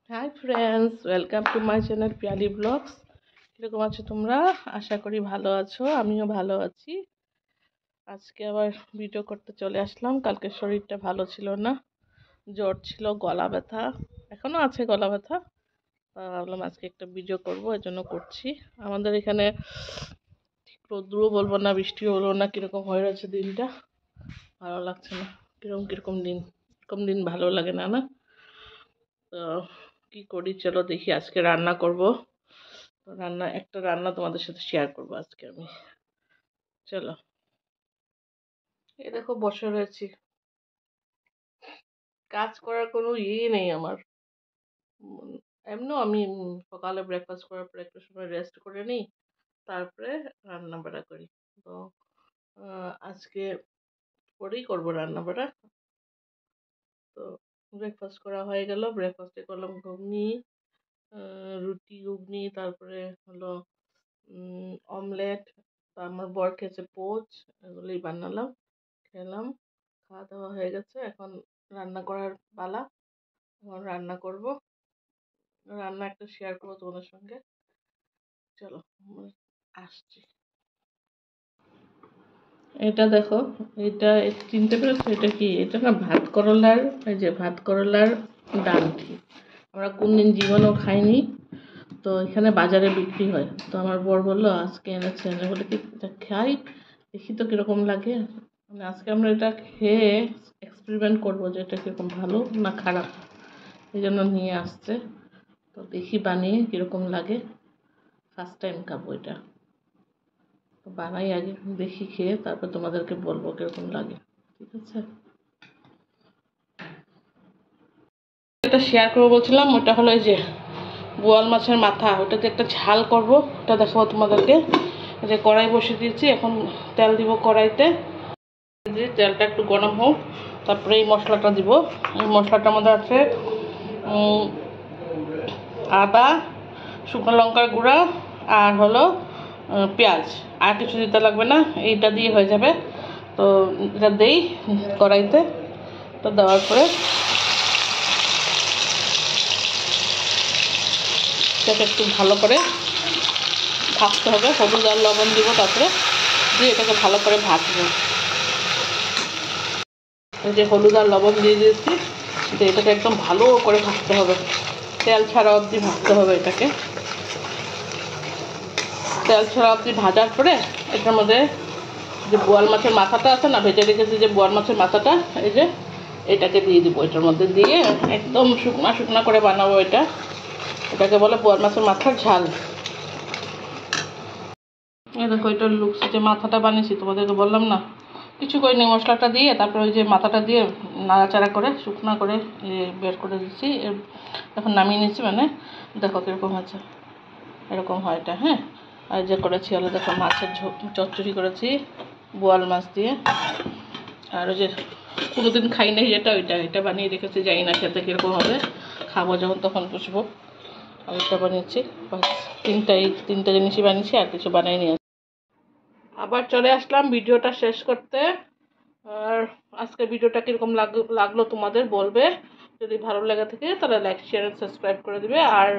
High friends, welcome to my channel Piyali blogs. কীরকম আছো তোমরা? আশা করি ভালো আছো, আমিও ভালো আছি। আজকে আবার ভিডিও করতে চলে আসলাম। কালকে শরীরটা ভালো ছিল না, জ্বর ছিল, গলা ব্যথা, এখনও আছে গলা ব্যথা। ভাবলাম আজকে একটা ভিডিও করবো, এর জন্য করছি। আমাদের এখানে ঠিক রোদ্রুও বলবো না, বৃষ্টিও বলবো না, কীরকম হয়ে রয়েছে দিনটা, ভালো লাগছে না। কিরকম দিন ভালো লাগে না, না? তো কি করি, চলো দেখি। আজকে রান্না করব, একটা রান্না তোমাদের সাথে শেয়ার করব আজকে আমি। চলো, এই দেখো বসে রয়েছি, কাজ করার কোনো নেই আমার। এমনিও আমি সকালে ব্রেকফাস্ট করার পরে একটু সময় রেস্ট করে নিই, তারপরে রান্না বাড়া করি। তো আজকে পরেই করবো রান্না বাড়া। তো ব্রেকফাস্ট করা হয়ে গেল। ব্রেকফাস্টে করলাম ঘুগনি, রুটি ঘুগনি, তারপরে হলো অমলেট। আমার বর খেয়েছে পোচ, এগুলোই বানালাম, খেলাম। খাওয়া দাওয়া হয়ে গেছে, এখন রান্না করার পালা। এখন রান্না করব, রান্না একটা শেয়ার করবো তোমাদের সঙ্গে। চলো আসছি। এটা দেখো, এটা চিনতে পেরেছো? এটা কি? এটা না ভাত করলার, এই যে ভাত করলার ডালটি। আমরা কোনদিন জীবনেও খাইনি, তো এখানে বাজারে বিক্রি হয়। তো আমার বর বললো আজকে এনেছে, এনে বলে কি এটা খাই, দেখি তো কীরকম লাগে। মানে আজকে আমরা এটা খেয়ে এক্সপেরিমেন্ট করবো যে এটা কীরকম, ভালো না খারাপ। এই জন্য নিয়ে আসছে, তো দেখি বানিয়ে কীরকম লাগে। ফার্স্ট টাইম খাবো এটা, তো বানাই আগে, দেখি খেয়ে তারপর তোমাদেরকে বলবো কীরকম লাগে। ঠিক আছে, এটা শেয়ার করবো বলছিলাম। ওটা হলো এই যে বোয়াল মাছের মাথা, ওটাতে একটা ঝাল করব, ওটা দেখাবো তোমাদেরকে। যে কড়াই বসিয়ে দিয়েছি, এখন তেল দিব কড়াইতে। তেলটা একটু গরম হোক, তারপরে এই মশলাটা দিব। এই মশলাটার মধ্যে আছে আদা, শুকনো লঙ্কার গুঁড়া, আর হলো পেঁয়াজ। আর কিছু দিতে লাগবে না, এইটা দিয়ে হয়ে যাবে। তো এটা দেই কড়াইতে। তো দেওয়ার পরে এটাকে একটু ভালো করে ভাজতে হবে। হলুদ আর লবণ দিব, তারপরে দিয়ে এটাকে ভালো করে ভাজবো। এই যে হলুদ আর লবণ দিয়ে দিয়েছি, যে এটাকে একদম ভালো করে ভাজতে হবে, তেল ছাড়া অবধি ভাজতে হবে এটাকে। তেল ছাড়া অবধি ভাজার পরে এটার মধ্যে যে বোয়াল মাছের মাথাটা আছে না, ভেজে রেখেছি যে বোয়াল মাছের মাথাটা, এই যে এটাকে দিয়ে দিব। এটার মধ্যে দিয়ে একদম শুকনা শুকনা করে বানাবো এটা। এটাকে বলে বোয়াল মাছের মাথার ঝাল। এই দেখো, এটা লুকসে যে মাথাটা বানিয়েছি, তোমাদেরকে বললাম না, কিছু করিনি। মশলাটা দিয়ে তারপরে ওই যে মাথাটা দিয়ে নাড়াচাড়া করে শুকনা করে বের করে দিচ্ছি। এখন নামিয়ে নিচ্ছি। মানে দেখো কীরকম হয়েছে, এরকম হয় এটা। হ্যাঁ, আর যে করেছি হলো দেখো মাছের চচ্চড়ি করেছি বোয়াল মাছ দিয়ে। আর ওই যে কোনোদিন খাই নাই যেটা, এটা বানিয়ে রেখেছি, জানি না খেতে কীরকম হবে, খাবো যখন তখন বুঝবো। আর এটা বানিয়েছি, বাস তিনটা জিনিসই বানিয়েছি, আর কিছু বানাই নিয়ে আবার চলে আসলাম ভিডিওটা শেষ করতে। আর আজকে ভিডিওটা কীরকম লাগলো তোমাদের বলবে। যদি ভালো লাগে থাকে তাহলে লাইক শেয়ার সাবস্ক্রাইব করে দিবে। আর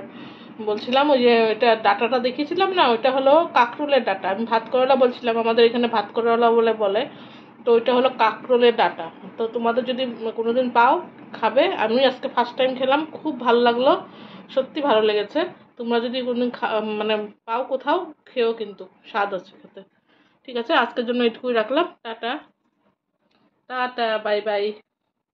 বলছিলাম ওই যে এটা ডাটাটা দেখিয়েছিলাম না, ওইটা হলো কাঁকরোলের ডাটা। আমি ভাত করলা বলছিলাম, আমাদের এখানে ভাত করলা বলে। তো ওইটা হলো কাঁকরোলের ডাটা। তো তোমাদের যদি কোনোদিন পাও, খাবে। আমি আজকে ফার্স্ট টাইম খেলাম, খুব ভালো লাগলো, সত্যি ভালো লেগেছে। তোমরা যদি কোনোদিন মানে পাও কোথাও, খেয়েও, কিন্তু স্বাদ আছে খেতে। ঠিক আছে, আজকের জন্য এটুকুই রাখলাম। Tata tata, bye bye.